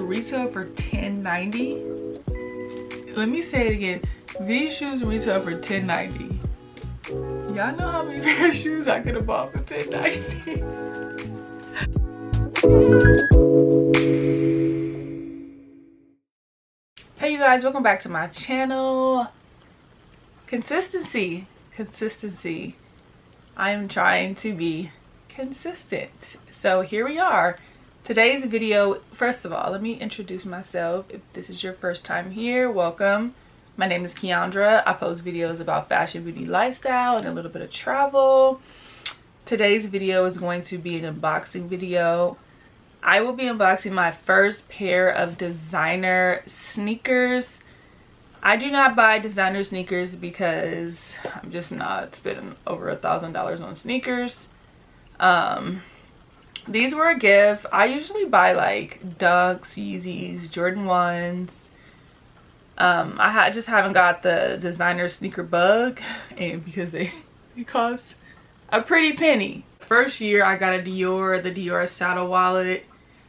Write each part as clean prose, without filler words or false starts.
retail for $10.90. Let me say it again. These shoes retail for $10.90. Y'all know how many pair of shoes I could have bought for $10.90. Hey you guys, welcome back to my channel. Consistency. I am trying to be consistent. So here we are. Today's video, first of all, let me introduce myself. If this is your first time here, welcome. My name is Keandra. I post videos about fashion, beauty, lifestyle, and a little bit of travel. Today's video is going to be an unboxing video. I will be unboxing my first pair of designer sneakers. I do not buy designer sneakers because I'm just not spending over $1,000 on sneakers. These were a gift. I usually buy like Dunks, Yeezys, Jordan 1s. I just haven't got the designer sneaker bug, and because they cost a pretty penny. First year I got the Dior saddle wallet.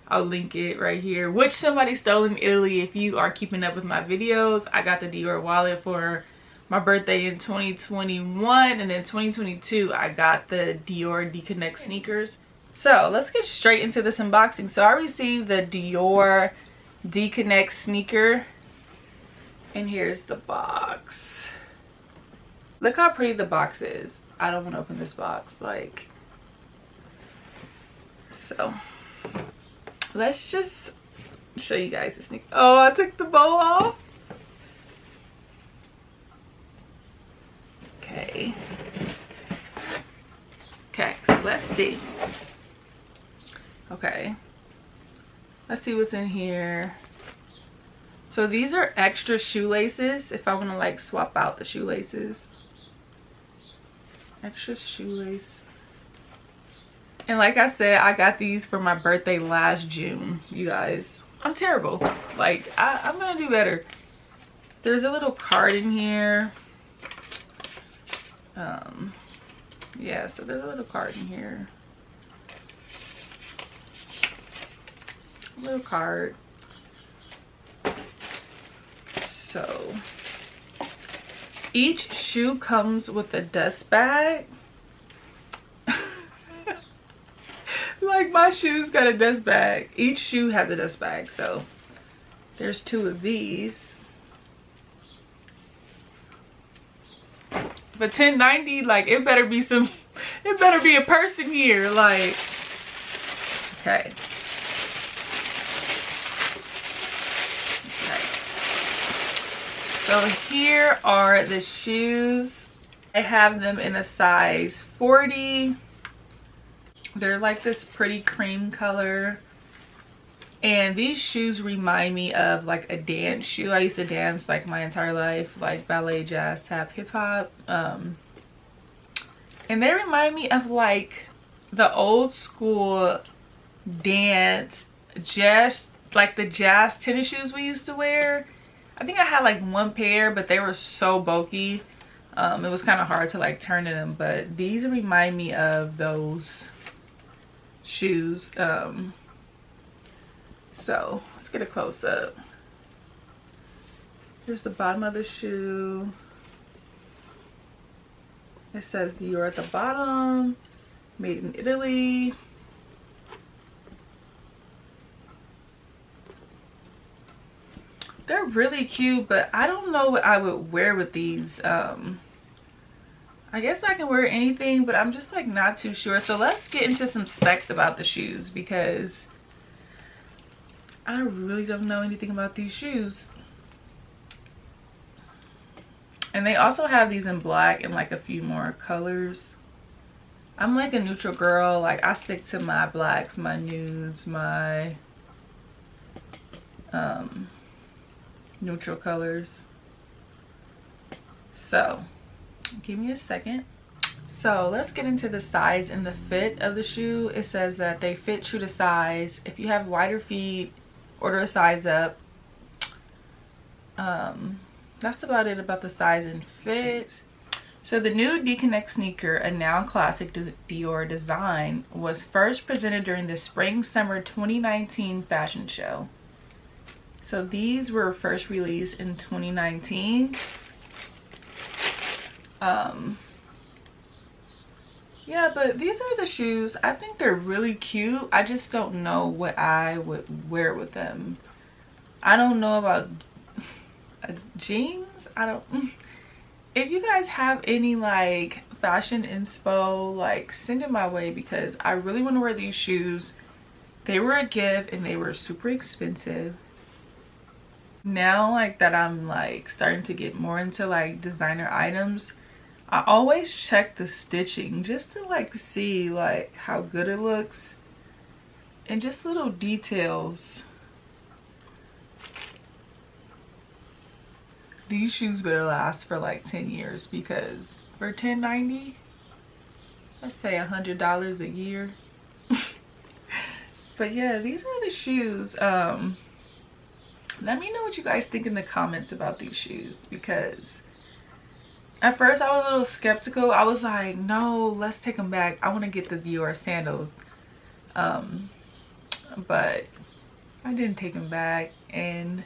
I'll link it right here, which somebody stole in Italy. If you are keeping up with my videos, I got the Dior wallet for my birthday in 2021, and then 2022 I got the Dior D Connect Sneakers. So let's get straight into this unboxing. So I received the Dior D Connect sneaker, and here's the box. Look how pretty the box is. I don't want to open this box, like, so let's just show you guys the sneaker. Oh, I took the bow off. Okay, so let's see. Okay, let's see what's in here. So these are extra shoelaces if I want to like swap out the shoelaces. Extra shoelace. And like I said, I got these for my birthday last June, you guys. I'm terrible. Like, I'm gonna do better. There's a little card in here. Yeah, so there's a little card in here. Little card. So each shoe comes with a dust bag. Like, my shoes got a dust bag. Each shoe has a dust bag. So there's 2 of these. But $10.90, like, it better be a person here, like. Okay. So here are the shoes. I have them in a size 40. They're like this pretty cream color. And these shoes remind me of like a dance shoe. I used to dance like my entire life, like ballet, jazz, tap, hip hop. And they remind me of like the old school dance, jazz, like the jazz tennis shoes we used to wear. I think I had like 1 pair, but they were so bulky. It was kind of hard to like turn in them, but these remind me of those shoes. So let's get a close-up. Here's the bottom of the shoe. It says Dior at the bottom, made in Italy. They're really cute, but I don't know what I would wear with these. I guess I can wear anything, but I'm just like not too sure. So let's get into some specs about the shoes, because I really don't know anything about these shoes. And they also have these in black and like a few more colors. I'm like a neutral girl. Like, I stick to my blacks, my nudes, my neutral colors. So give me a second. So let's get into the size and the fit of the shoe. It says that they fit true to size. If you have wider feet, order a size up. That's about it about the size and fit. So the new D Connect sneaker, a now classic Dior design, was first presented during the spring summer 2019 fashion show. So these were first released in 2019. Yeah, but these are the shoes. I think they're really cute. I just don't know what I would wear with them. I don't know about jeans. I don't. If you guys have any like fashion inspo, like send it my way, because I really want to wear these shoes. They were a gift and they were super expensive. Now like that I'm like starting to get more into like designer items, I always check the stitching just to like see like how good it looks and just little details. These shoes better last for like 10 years, because for $10.90, let's say $100 a year. But yeah, these are the shoes. Let me know what you guys think in the comments about these shoes, because at first I was a little skeptical. I was like, no, let's take them back. I want to get the Dior sandals. But I didn't take them back. And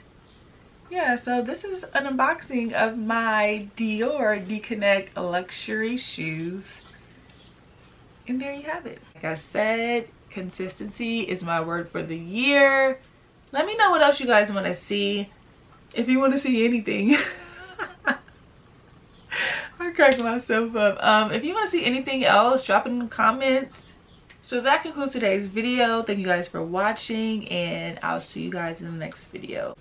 yeah, so this is an unboxing of my Dior D Connect luxury shoes. And there you have it. Like I said, consistency is my word for the year. Let me know what else you guys want to see. If you want to see anything. I cracked myself up. If you want to see anything else, drop it in the comments. So that concludes today's video. Thank you guys for watching, and I'll see you guys in the next video.